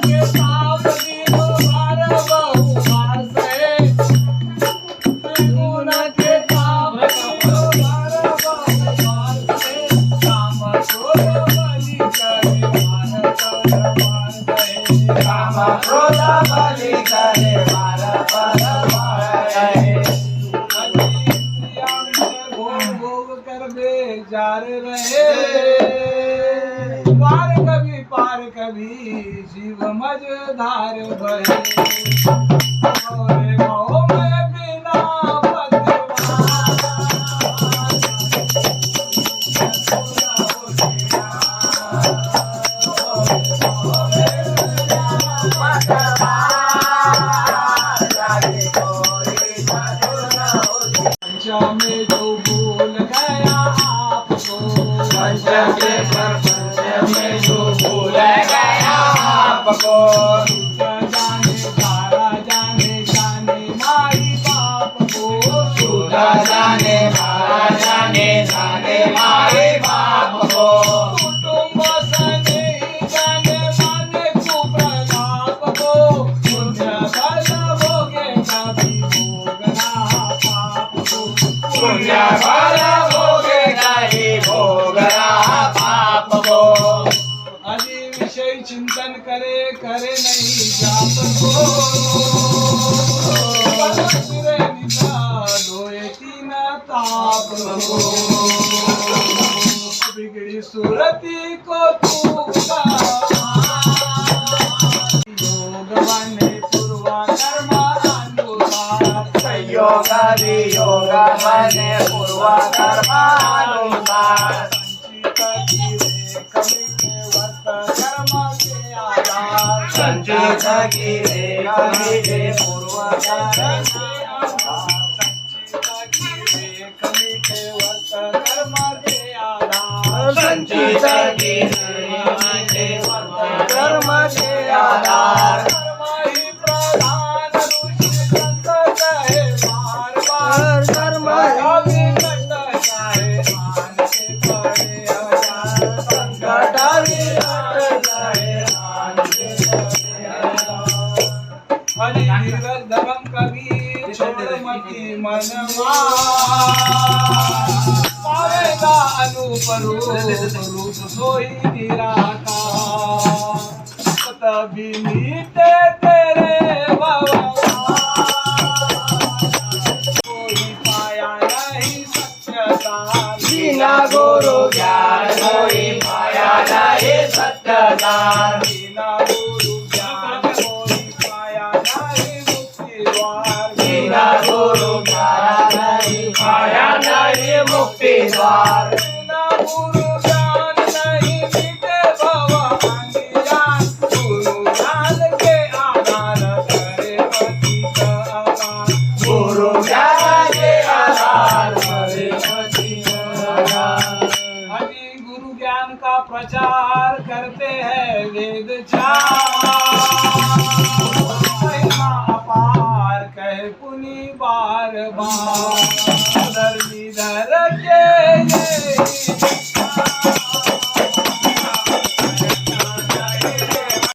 के ताप दीनो भार बहु भासे त्रिगुण के ताप दीनो भार बहु भासे काम क्रोध बलि करे मार पर मार गए काम क्रोध बलि करे मार पर मार गए भोग कर बेजार रहे पार कभी पार कभी जीव मझधार बहे मोरे मोह में बिना में जो भूल गया आपको पंच के प्रपंच में जो भूल गया आपको जाने तारा जाने जाने माई बाप को सुधा जाने मारा जाने जाने मारे बाप को कुटुंब सने जाने माने कुप्रलाप को पुण्य फल भोगे कभी भोगना पाप को पुण्य फल भोगेगा ही भोगना पाप को आदि विषय चिंतन करे करे नहीं जाप को सिरे निशा लोए तीन ताप को बिगड़ी सूरती को तू योग बने पूर्वा कर्मा अनुसार संयोग वियोग बने पूर्व कर्मानुसार संचित गिरे कवि के वर्त कर्म के आधार संचित गिरे कर्म के आधार कर्म ही प्रधान ऋषि संत कहे बार बार कर्म अविनट चाहे मान के पड़े हजार संकट विराट चाहे मान के पड़े हरि धीरज धर्म कभी छोड़ मति मनवा पावेगा अनूप रूप सोई निराकार तभी मीटे तेरे भगवान कोई पाया नहीं सत्यता बिना गुरु ज्ञान कोई पाया नहीं सत्यदान बिना गुरु ज्ञान कोई पाया नहीं मुक्ति द्वार बिना गुरु ज्ञान नहीं पाया नहीं मुक्ति द्वार